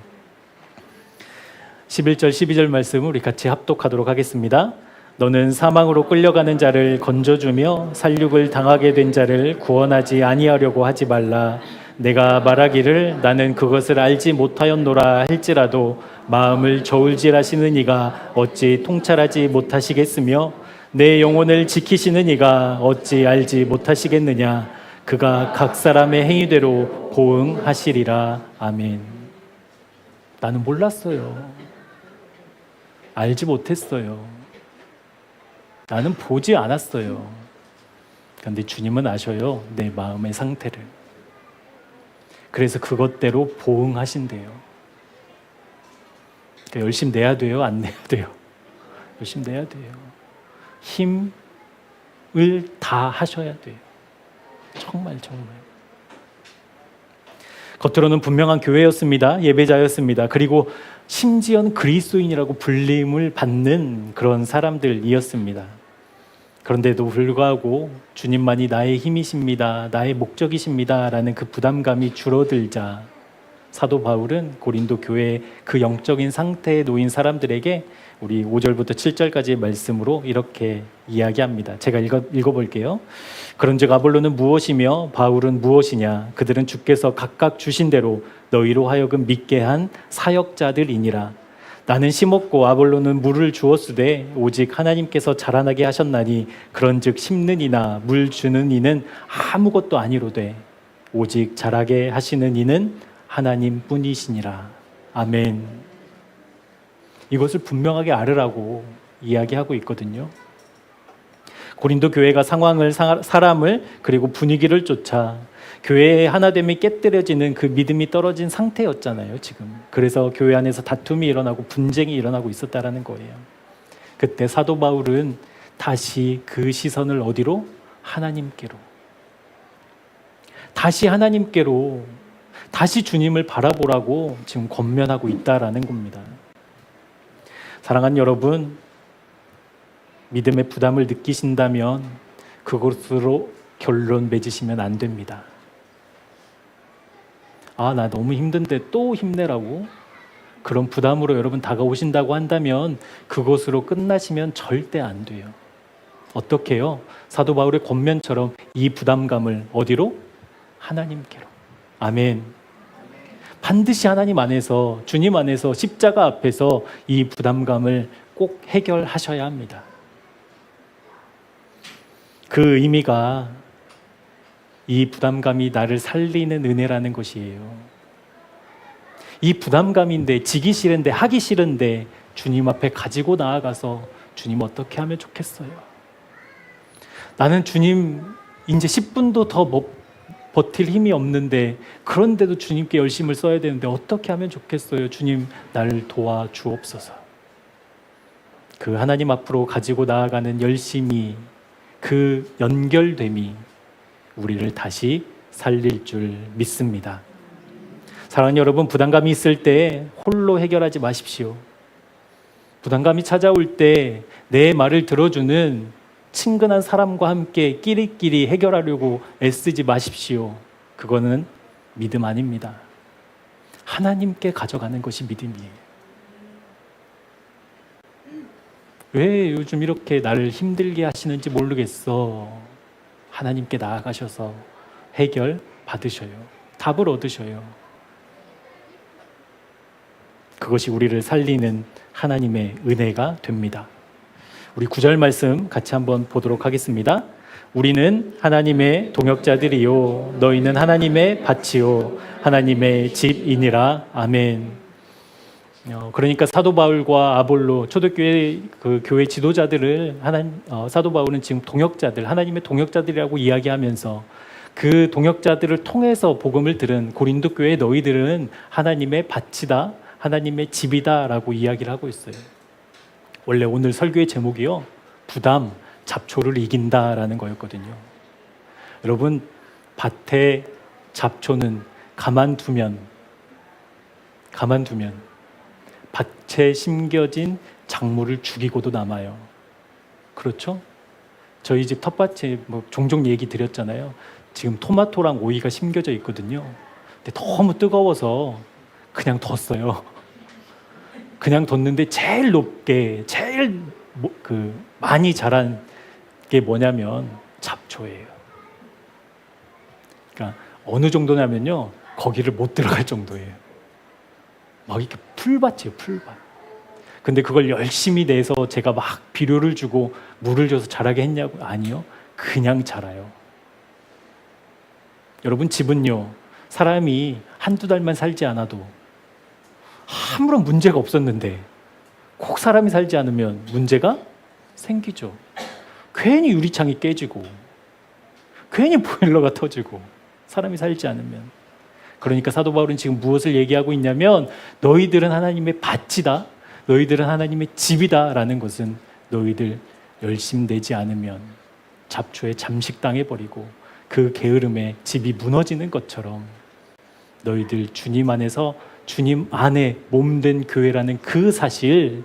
S1: 11절 12절 말씀 우리 같이 합독하도록 하겠습니다. 너는 사망으로 끌려가는 자를 건져주며 살육을 당하게 된 자를 구원하지 아니하려고 하지 말라. 내가 말하기를 나는 그것을 알지 못하였노라 할지라도 마음을 저울질하시는 이가 어찌 통찰하지 못하시겠으며 내 영혼을 지키시는 이가 어찌 알지 못하시겠느냐. 그가 각 사람의 행위대로 보응하시리라. 아멘. 나는 몰랐어요. 알지 못했어요. 나는 보지 않았어요. 그런데 주님은 아셔요. 내 마음의 상태를. 그래서 그것대로 보응하신대요. 그러니까 열심히 내야 돼요? 안 내야 돼요? 열심히 내야 돼요. 힘을 다 하셔야 돼요. 정말. 겉으로는 분명한 교회였습니다. 예배자였습니다. 그리고 심지어는 그리스도인이라고 불림을 받는 그런 사람들이었습니다. 그런데도 불구하고 주님만이 나의 힘이십니다. 나의 목적이십니다. 라는 그 부담감이 줄어들자 사도 바울은 고린도 교회의 그 영적인 상태에 놓인 사람들에게 우리 5절부터 7절까지의 말씀으로 이렇게 이야기합니다. 제가 읽어볼게요. 그런즉 아볼로는 무엇이며 바울은 무엇이냐? 그들은 주께서 각각 주신 대로 너희로 하여금 믿게 한 사역자들이니라. 나는 심었고 아볼로는 물을 주었으되 오직 하나님께서 자라나게 하셨나니 그런즉 심는 이나 물 주는 이는 아무것도 아니로되 오직 자라게 하시는 이는 하나님뿐이시니라. 아멘. 이것을 분명하게 알으라고 이야기하고 있거든요. 고린도 교회가 사람을 그리고 분위기를 쫓아 교회의 하나됨이 깨뜨려지는 그 믿음이 떨어진 상태였잖아요, 지금. 그래서 교회 안에서 다툼이 일어나고 분쟁이 일어나고 있었다라는 거예요. 그때 사도 바울은 다시 그 시선을 어디로? 하나님께로. 다시 하나님께로, 다시 주님을 바라보라고 지금 권면하고 있다라는 겁니다. 사랑하는 여러분, 믿음의 부담을 느끼신다면 그것으로 결론 맺으시면 안 됩니다. 나 너무 힘든데 또 힘내라고? 그런 부담으로 여러분 다가오신다고 한다면 그것으로 끝나시면 절대 안 돼요. 어떻게 해요? 사도 바울의 권면처럼 이 부담감을 어디로? 하나님께로. 아멘. 반드시 하나님 안에서, 주님 안에서, 십자가 앞에서 이 부담감을 꼭 해결하셔야 합니다. 그 의미가 이 부담감이 나를 살리는 은혜라는 것이에요. 이 부담감인데, 지기 싫은데, 하기 싫은데 주님 앞에 가지고 나아가서 주님 어떻게 하면 좋겠어요? 나는 주님 이제 10분도 더 버틸 힘이 없는데 그런데도 주님께 열심을 써야 되는데 어떻게 하면 좋겠어요? 주님 나를 도와주옵소서. 그 하나님 앞으로 가지고 나아가는 열심이, 그 연결됨이 우리를 다시 살릴 줄 믿습니다. 사랑하는 여러분, 부담감이 있을 때 홀로 해결하지 마십시오. 부담감이 찾아올 때 내 말을 들어주는 친근한 사람과 함께 끼리끼리 해결하려고 애쓰지 마십시오. 그거는 믿음 아닙니다. 하나님께 가져가는 것이 믿음이에요. 왜 요즘 이렇게 나를 힘들게 하시는지 모르겠어. 하나님께 나아가셔서 해결 받으셔요. 답을 얻으셔요. 그것이 우리를 살리는 하나님의 은혜가 됩니다. 우리 9절 말씀 같이 한번 보도록 하겠습니다. 우리는 하나님의 동역자들이요 너희는 하나님의 밭이요 하나님의 집이니라. 아멘. 그러니까 사도 바울과 아볼로 초대교회 그 교회 지도자들을 사도 바울은 지금 동역자들, 하나님의 동역자들이라고 이야기하면서 그 동역자들을 통해서 복음을 들은 고린도 교회 너희들은 하나님의 밭이다, 하나님의 집이다라고 이야기를 하고 있어요. 원래 오늘 설교의 제목이요, 부담, 잡초를 이긴다라는 거였거든요. 여러분, 밭에 잡초는 가만두면 밭에 심겨진 작물을 죽이고도 남아요. 그렇죠? 저희 집 텃밭에 종종 얘기 드렸잖아요. 지금 토마토랑 오이가 심겨져 있거든요. 근데 너무 뜨거워서 그냥 뒀어요. 그냥 뒀는데 제일 높게, 제일 많이 자란 게 뭐냐면 잡초예요. 그러니까 어느 정도냐면요, 거기를 못 들어갈 정도예요. 막 이렇게 풀밭이에요, 풀밭. 근데 그걸 열심히 내서 제가 막 비료를 주고 물을 줘서 자라게 했냐고? 아니요. 그냥 자라요. 여러분, 집은요, 사람이 한두 달만 살지 않아도 아무런 문제가 없었는데 꼭 사람이 살지 않으면 문제가 생기죠. 괜히 유리창이 깨지고 괜히 보일러가 터지고, 사람이 살지 않으면. 그러니까 사도 바울은 지금 무엇을 얘기하고 있냐면, 너희들은 하나님의 밭이다, 너희들은 하나님의 집이다 라는 것은 너희들 열심내지 않으면 잡초에 잠식당해버리고 그 게으름에 집이 무너지는 것처럼 너희들 주님 안에서, 주님 안에 몸된 교회라는 그 사실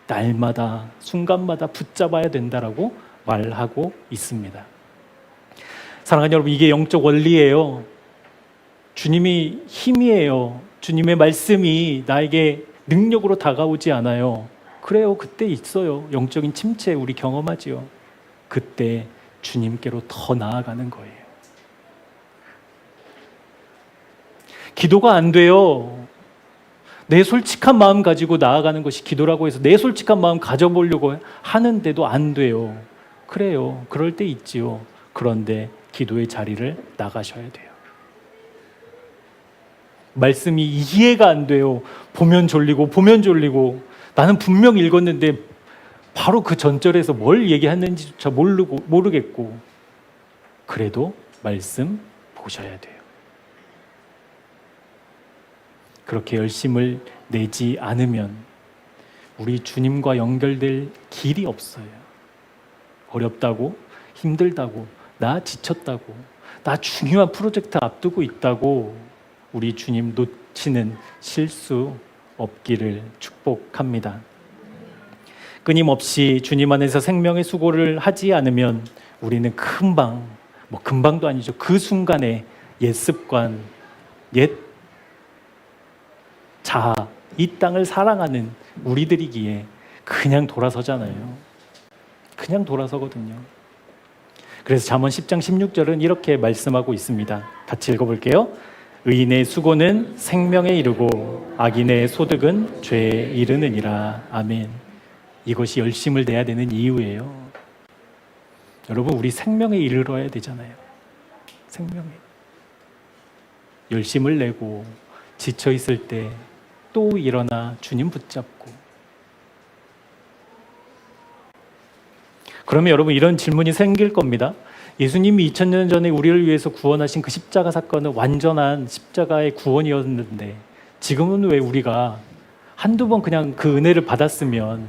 S1: 날마다 순간마다 붙잡아야 된다라고 말하고 있습니다. 사랑하는 여러분, 이게 영적 원리예요. 주님이 힘이에요. 주님의 말씀이 나에게 능력으로 다가오지 않아요. 그래요, 그때 있어요. 영적인 침체 우리 경험하지요. 그때 주님께로 더 나아가는 거예요. 기도가 안 돼요. 내 솔직한 마음 가지고 나아가는 것이 기도라고 해서 내 솔직한 마음 가져보려고 하는데도 안 돼요. 그래요, 그럴 때 있지요. 그런데 기도의 자리를 나가셔야 돼요. 말씀이 이해가 안 돼요. 보면 졸리고 나는 분명 읽었는데 바로 그 전절에서 뭘 얘기했는지조차 모르겠고, 그래도 말씀 보셔야 돼요. 그렇게 열심을 내지 않으면 우리 주님과 연결될 길이 없어요. 어렵다고, 힘들다고, 나 지쳤다고, 나 중요한 프로젝트 앞두고 있다고 우리 주님 놓치는 실수 없기를 축복합니다. 끊임없이 주님 안에서 생명의 수고를 하지 않으면 우리는 금방도 아니죠. 그 순간에 옛 습관, 옛 자아, 이 땅을 사랑하는 우리들이기에 그냥 돌아서잖아요. 그냥 돌아서거든요. 그래서 잠언 10장 16절은 이렇게 말씀하고 있습니다. 같이 읽어볼게요. 의인의 수고는 생명에 이르고 악인의 소득은 죄에 이르느니라. 아멘. 이것이 열심을 내야 되는 이유예요. 여러분, 우리 생명에 이르러야 되잖아요. 생명에. 열심을 내고 지쳐 있을 때 또 일어나 주님 붙잡고. 그러면 여러분, 이런 질문이 생길 겁니다. 예수님이 2000년 전에 우리를 위해서 구원하신 그 십자가 사건은 완전한 십자가의 구원이었는데 지금은 왜 우리가 한두 번 그냥 그 은혜를 받았으면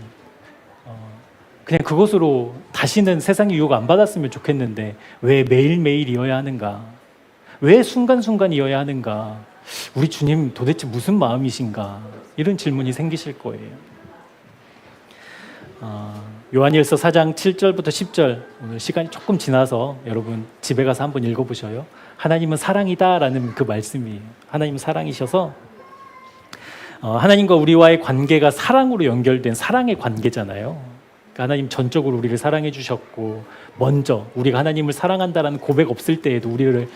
S1: 그냥 그것으로 다시는 세상의 유혹 안 받았으면 좋겠는데 왜 매일매일이어야 하는가? 왜 순간순간이어야 하는가? 우리 주님 도대체 무슨 마음이신가? 이런 질문이 생기실 거예요. 요한일서 4장 7절부터 10절, 오늘 시간이 조금 지나서 여러분 집에 가서 한번 읽어보셔요. 하나님은 사랑이다라는 그 말씀이에요. 하나님은 사랑이셔서 하나님과 우리와의 관계가 사랑으로 연결된 사랑의 관계잖아요. 그러니까 하나님 전적으로 우리를 사랑해 주셨고, 먼저 우리가 하나님을 사랑한다라는 고백 없을 때에도 우리를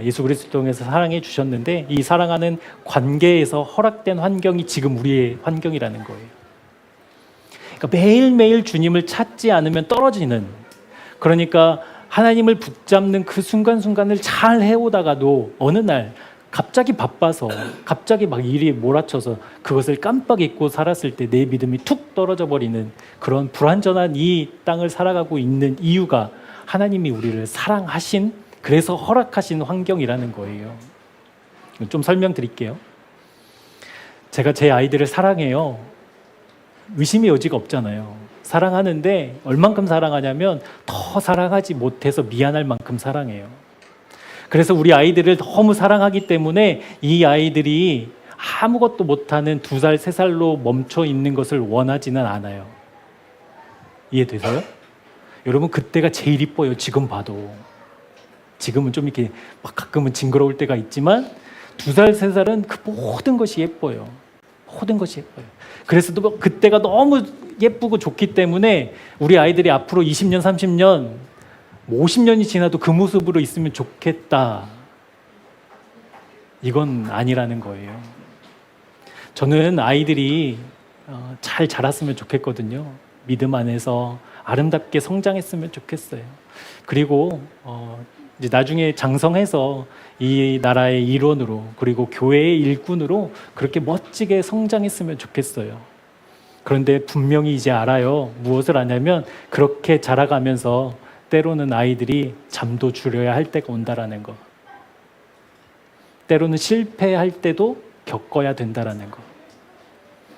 S1: 예수 그리스도 통해서 사랑해 주셨는데, 이 사랑하는 관계에서 허락된 환경이 지금 우리의 환경이라는 거예요. 그러니까 매일매일 주님을 찾지 않으면 떨어지는, 그러니까 하나님을 붙잡는 그 순간순간을 잘 해오다가도 어느 날 갑자기 바빠서 갑자기 막 일이 몰아쳐서 그것을 깜빡 잊고 살았을 때 내 믿음이 툭 떨어져 버리는 그런 불완전한 이 땅을 살아가고 있는 이유가 하나님이 우리를 사랑하신, 그래서 허락하신 환경이라는 거예요. 좀 설명드릴게요. 제가 제 아이들을 사랑해요. 의심의 여지가 없잖아요. 사랑하는데 얼만큼 사랑하냐면 더 사랑하지 못해서 미안할 만큼 사랑해요. 그래서 우리 아이들을 너무 사랑하기 때문에 이 아이들이 아무것도 못하는 2살, 3살로 멈춰 있는 것을 원하지는 않아요. 이해되세요? 여러분, 그때가 제일 이뻐요. 지금 봐도. 지금은 좀 이렇게 막 가끔은 징그러울 때가 있지만 2살, 3살은 그 모든 것이 예뻐요. 모든 것이 예뻐요. 그래서 또 그때가 너무 예쁘고 좋기 때문에 우리 아이들이 앞으로 20년, 30년, 50년이 지나도 그 모습으로 있으면 좋겠다. 이건 아니라는 거예요. 저는 아이들이 잘 자랐으면 좋겠거든요. 믿음 안에서 아름답게 성장했으면 좋겠어요. 그리고 이제 나중에 장성해서 이 나라의 일원으로, 그리고 교회의 일꾼으로 그렇게 멋지게 성장했으면 좋겠어요. 그런데 분명히 이제 알아요. 무엇을 아냐면 그렇게 자라가면서 때로는 아이들이 잠도 줄여야 할 때가 온다라는 거. 때로는 실패할 때도 겪어야 된다라는 거.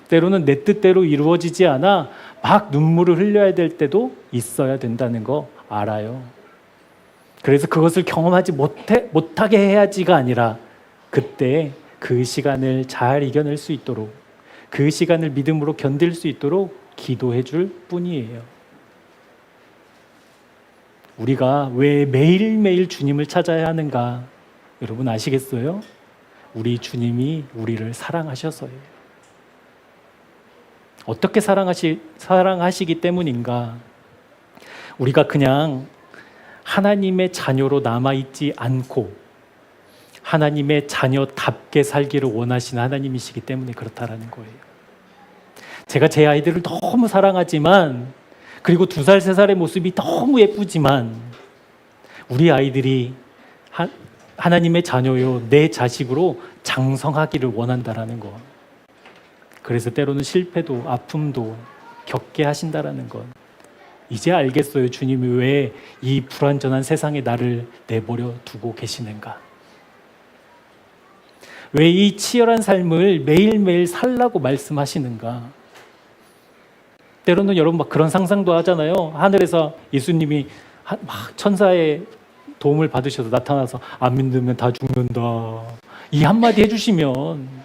S1: 때로는 내 뜻대로 이루어지지 않아 막 눈물을 흘려야 될 때도 있어야 된다는 거 알아요. 그래서 그것을 경험하지 못하게 해야지가 아니라 그때 그 시간을 잘 이겨낼 수 있도록, 그 시간을 믿음으로 견딜 수 있도록 기도해 줄 뿐이에요. 우리가 왜 매일매일 주님을 찾아야 하는가? 여러분 아시겠어요? 우리 주님이 우리를 사랑하셔서예요. 어떻게 사랑하시기 때문인가? 우리가 그냥 하나님의 자녀로 남아있지 않고 하나님의 자녀답게 살기를 원하시는 하나님이시기 때문에 그렇다라는 거예요. 제가 제 아이들을 너무 사랑하지만, 그리고 2살, 3살의 모습이 너무 예쁘지만 우리 아이들이 하나님의 자녀요, 내 자식으로 장성하기를 원한다라는 거. 그래서 때로는 실패도 아픔도 겪게 하신다라는 것. 이제 알겠어요. 주님이 왜 이 불완전한 세상에 나를 내버려 두고 계시는가. 왜 이 치열한 삶을 매일매일 살라고 말씀하시는가. 때로는 여러분 막 그런 상상도 하잖아요. 하늘에서 예수님이 막 천사의 도움을 받으셔서 나타나서 안 믿으면 다 죽는다. 이 한마디 해주시면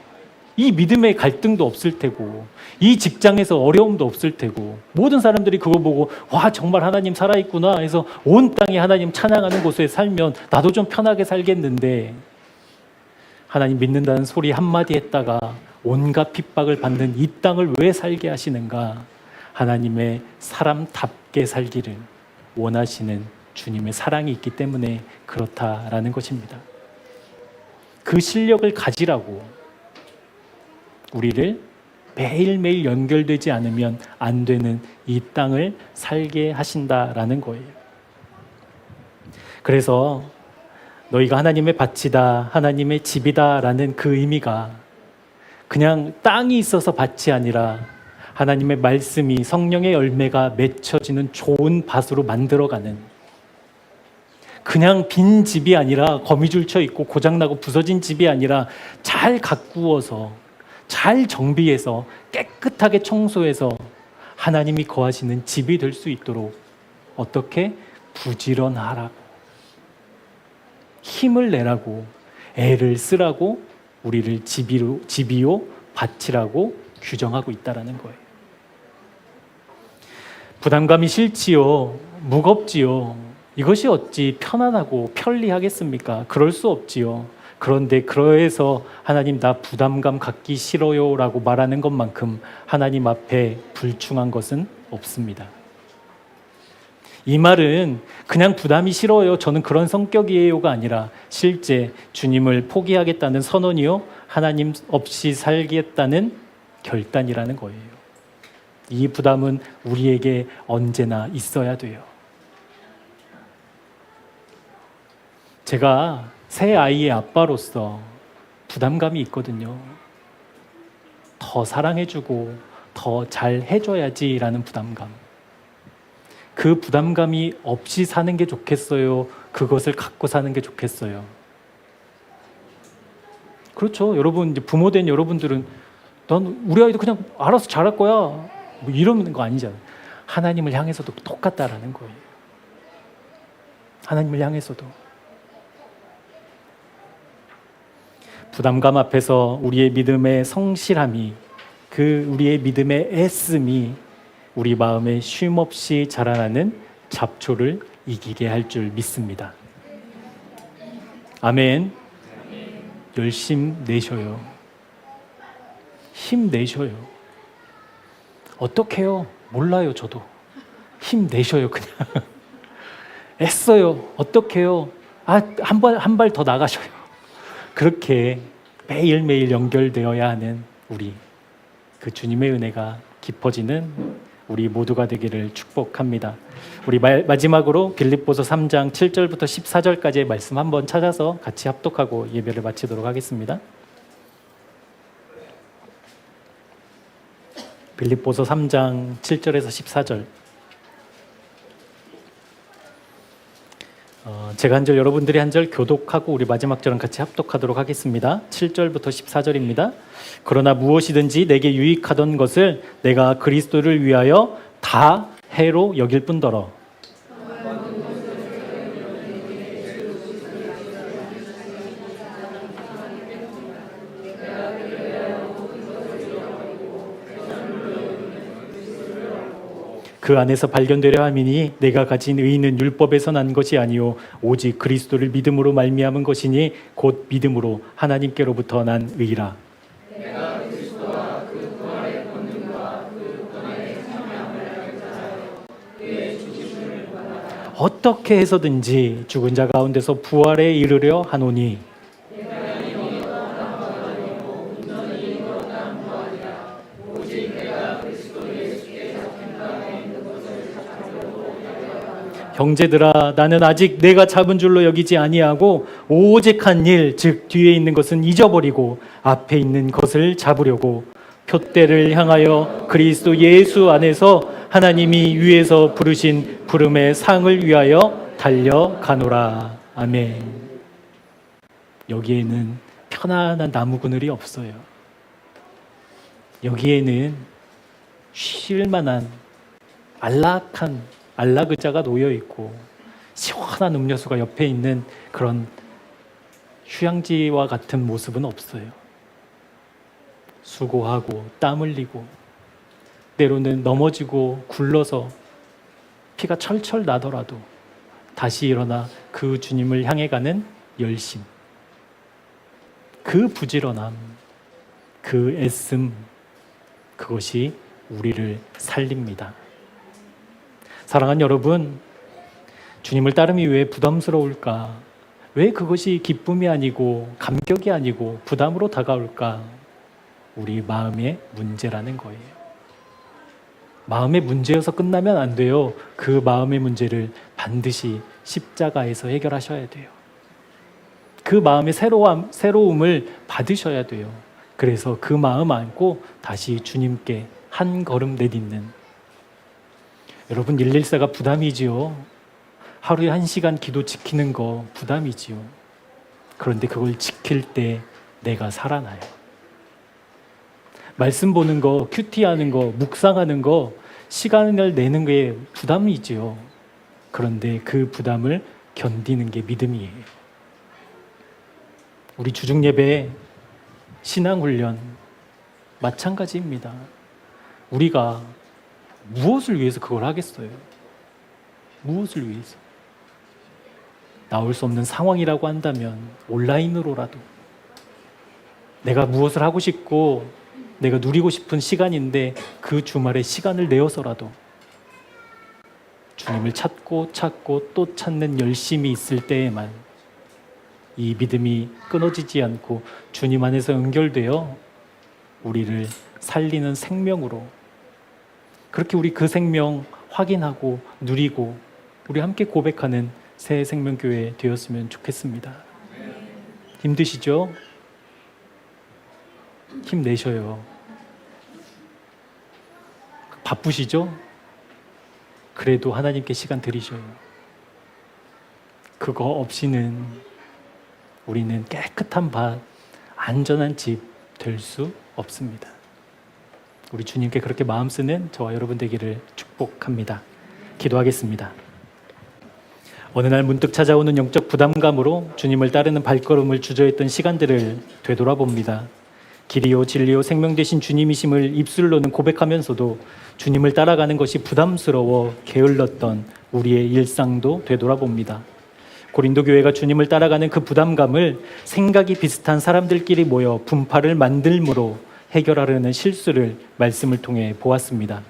S1: 이 믿음의 갈등도 없을 테고, 이 직장에서 어려움도 없을 테고, 모든 사람들이 그거 보고 와 정말 하나님 살아있구나 해서 온 땅이 하나님 찬양하는 곳에 살면 나도 좀 편하게 살겠는데, 하나님 믿는다는 소리 한마디 했다가 온갖 핍박을 받는 이 땅을 왜 살게 하시는가? 하나님의 사람답게 살기를 원하시는 주님의 사랑이 있기 때문에 그렇다라는 것입니다. 그 실력을 가지라고 우리를 매일매일 연결되지 않으면 안 되는 이 땅을 살게 하신다라는 거예요. 그래서 너희가 하나님의 밭이다, 하나님의 집이다라는 그 의미가 그냥 땅이 있어서 밭이 아니라 하나님의 말씀이, 성령의 열매가 맺혀지는 좋은 밭으로 만들어가는, 그냥 빈 집이 아니라, 거미줄 쳐 있고 고장나고 부서진 집이 아니라 잘 가꾸어서 잘 정비해서 깨끗하게 청소해서 하나님이 거하시는 집이 될 수 있도록 어떻게 부지런하라고, 힘을 내라고, 애를 쓰라고 우리를 집이요 밭이라고 규정하고 있다라는 거예요. 부담감이 싫지요, 무겁지요. 이것이 어찌 편안하고 편리하겠습니까? 그럴 수 없지요. 그런데 그래서 하나님 나 부담감 갖기 싫어요 라고 말하는 것만큼 하나님 앞에 불충한 것은 없습니다. 이 말은 그냥 부담이 싫어요, 저는 그런 성격이에요가 아니라 실제 주님을 포기하겠다는 선언이요, 하나님 없이 살겠다는 결단이라는 거예요. 이 부담은 우리에게 언제나 있어야 돼요. 제가 새 아이의 아빠로서 부담감이 있거든요. 더 사랑해주고 더 잘 해줘야지라는 부담감. 그 부담감이 없이 사는 게 좋겠어요? 그것을 갖고 사는 게 좋겠어요? 그렇죠. 여러분, 이제 부모 된 여러분들은 난 우리 아이도 그냥 알아서 잘할 거야, 뭐 이러는 거 아니잖아요. 하나님을 향해서도 똑같다라는 거예요. 하나님을 향해서도. 부담감 앞에서 우리의 믿음의 성실함이, 우리의 믿음의 애씀이 우리 마음에 쉼없이 자라나는 잡초를 이기게 할 줄 믿습니다. 아멘. 열심 내셔요. 힘 내셔요. 어떻게요? 몰라요, 저도. 힘 내셔요, 그냥. 애써요. 어떻게요? 한 발 더 나가셔요. 그렇게 매일매일 연결되어야 하는 우리, 그 주님의 은혜가 깊어지는 우리 모두가 되기를 축복합니다. 우리 마지막으로 빌립보서 3장 7절부터 14절까지의 말씀 한번 찾아서 같이 합독하고 예배를 마치도록 하겠습니다. 빌립보서 3장 7절에서 14절. 제가 한 절, 여러분들이 한 절 교독하고 우리 마지막 절은 같이 합독하도록 하겠습니다. 7절부터 14절입니다. 그러나 무엇이든지 내게 유익하던 것을 내가 그리스도를 위하여 다 해로 여길 뿐더러 그 안에서 발견되려 함이니 내가 가진 의는 율법에서 난 것이 아니요 오직 그리스도를 믿음으로 말미암은 것이니 곧 믿음으로 하나님께로부터 난 의라. 내가 그리스도와 그 부활의 권능과 그 권한의 참여함을 알자하여 그의 죽으심을 받아 어떻게 해서든지 죽은 자 가운데서 부활에 이르려 하노니 형제들아 나는 아직 내가 잡은 줄로 여기지 아니하고 오직 한 일 즉 뒤에 있는 것은 잊어버리고 앞에 있는 것을 잡으려고 표대를 향하여 그리스도 예수 안에서 하나님이 위에서 부르신 부름의 상을 위하여 달려가노라. 아멘. 여기에는 편안한 나무 그늘이 없어요. 여기에는 쉴 만한 안락한 안락의자가 놓여 있고 시원한 음료수가 옆에 있는 그런 휴양지와 같은 모습은 없어요. 수고하고 땀 흘리고 때로는 넘어지고 굴러서 피가 철철 나더라도 다시 일어나 그 주님을 향해 가는 열심, 그 부지런함, 그 애씀, 그것이 우리를 살립니다. 사랑하는 여러분, 주님을 따름이 왜 부담스러울까? 왜 그것이 기쁨이 아니고 감격이 아니고 부담으로 다가올까? 우리 마음의 문제라는 거예요. 마음의 문제여서 끝나면 안 돼요. 그 마음의 문제를 반드시 십자가에서 해결하셔야 돼요. 그 마음의 새로움을 받으셔야 돼요. 그래서 그 마음 안고 다시 주님께 한 걸음 내딛는, 여러분 114가 부담이지요. 하루에 1시간 기도 지키는 거 부담이지요. 그런데 그걸 지킬 때 내가 살아나요. 말씀 보는 거, 큐티하는 거, 묵상하는 거, 시간을 내는 게 부담이지요. 그런데 그 부담을 견디는 게 믿음이에요. 우리 주중예배, 신앙훈련 마찬가지입니다. 우리가 무엇을 위해서 그걸 하겠어요? 무엇을 위해서? 나올 수 없는 상황이라고 한다면 온라인으로라도, 내가 무엇을 하고 싶고 내가 누리고 싶은 시간인데 그 주말에 시간을 내어서라도 주님을 찾고 또 찾는 열심이 있을 때에만 이 믿음이 끊어지지 않고 주님 안에서 연결되어 우리를 살리는 생명으로, 그렇게 우리 그 생명 확인하고 누리고 우리 함께 고백하는 새 생명교회 되었으면 좋겠습니다. 힘드시죠? 힘내셔요. 바쁘시죠? 그래도 하나님께 시간 드리셔요. 그거 없이는 우리는 깨끗한 밭, 안전한 집 될 수 없습니다. 우리 주님께 그렇게 마음 쓰는 저와 여러분 되기를 축복합니다. 기도하겠습니다. 어느 날 문득 찾아오는 영적 부담감으로 주님을 따르는 발걸음을 주저했던 시간들을 되돌아봅니다. 길이요 진리요 생명 되신 주님이심을 입술로는 고백하면서도 주님을 따라가는 것이 부담스러워 게을렀던 우리의 일상도 되돌아봅니다. 고린도 교회가 주님을 따라가는 그 부담감을 생각이 비슷한 사람들끼리 모여 분파를 만들므로 해결하려는 실수를 말씀을 통해 보았습니다.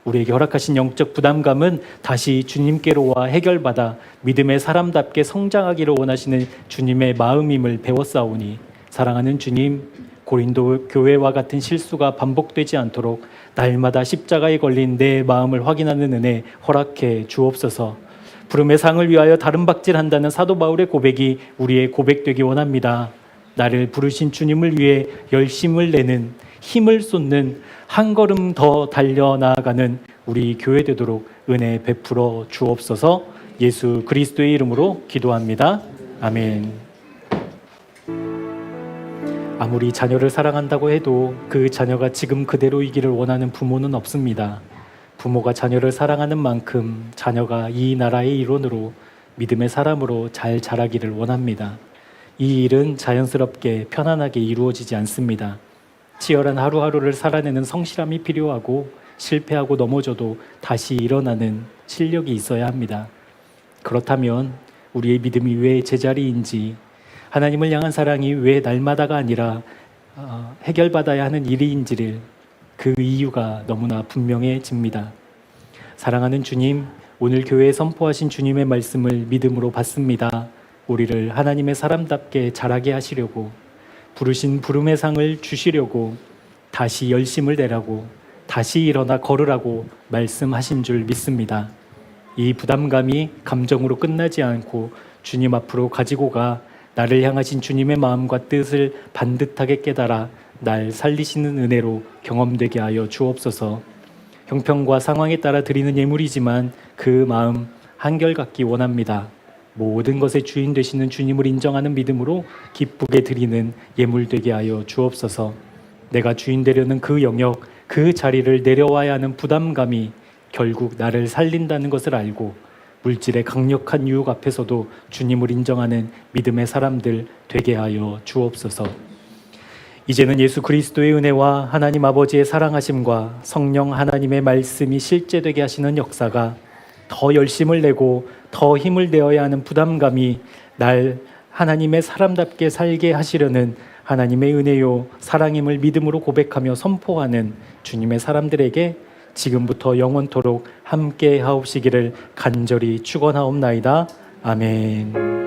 S1: 우리에게 허락하신 영적 부담감은 다시 주님께로 와 해결받아 믿음의 사람답게 성장하기를 원하시는 주님의 마음임을 배웠사오니 사랑하는 주님, 고린도 교회와 같은 실수가 반복되지 않도록 날마다 십자가에 걸린 내 마음을 확인하는 은혜 허락해 주옵소서. 부름의 상을 위하여 다른 박질한다는 사도 바울의 고백이 우리의 고백되기 원합니다. 나를 부르신 주님을 위해 열심을 내는, 힘을 쏟는, 한 걸음 더 달려나가는 우리 교회 되도록 은혜 베풀어 주옵소서. 예수 그리스도의 이름으로 기도합니다. 아멘. 아무리 자녀를 사랑한다고 해도 그 자녀가 지금 그대로이기를 원하는 부모는 없습니다. 부모가 자녀를 사랑하는 만큼 자녀가 이 나라의 일원으로 믿음의 사람으로 잘 자라기를 원합니다. 이 일은 자연스럽게 편안하게 이루어지지 않습니다. 치열한 하루하루를 살아내는 성실함이 필요하고 실패하고 넘어져도 다시 일어나는 실력이 있어야 합니다. 그렇다면 우리의 믿음이 왜 제자리인지, 하나님을 향한 사랑이 왜 날마다가 아니라 해결받아야 하는 일인지를 그 이유가 너무나 분명해집니다. 사랑하는 주님, 오늘 교회에 선포하신 주님의 말씀을 믿음으로 받습니다. 우리를 하나님의 사람답게 자라게 하시려고, 부르신 부름의 상을 주시려고, 다시 열심을 내라고, 다시 일어나 걸으라고 말씀하신 줄 믿습니다. 이 부담감이 감정으로 끝나지 않고 주님 앞으로 가지고 가 나를 향하신 주님의 마음과 뜻을 반듯하게 깨달아 날 살리시는 은혜로 경험되게 하여 주옵소서. 형편과 상황에 따라 드리는 예물이지만 그 마음 한결같기 원합니다. 모든 것의 주인 되시는 주님을 인정하는 믿음으로 기쁘게 드리는 예물 되게 하여 주옵소서. 내가 주인 되려는 그 영역, 그 자리를 내려와야 하는 부담감이 결국 나를 살린다는 것을 알고 물질의 강력한 유혹 앞에서도 주님을 인정하는 믿음의 사람들 되게 하여 주옵소서. 이제는 예수 그리스도의 은혜와 하나님 아버지의 사랑하심과 성령 하나님의 말씀이 실제되게 하시는 역사가 더 열심을 내고 더 힘을 내어야 하는 부담감이 날 하나님의 사람답게 살게 하시려는 하나님의 은혜요 사랑임을 믿음으로 고백하며 선포하는 주님의 사람들에게 지금부터 영원토록 함께 하옵시기를 간절히 축원하옵나이다. 아멘.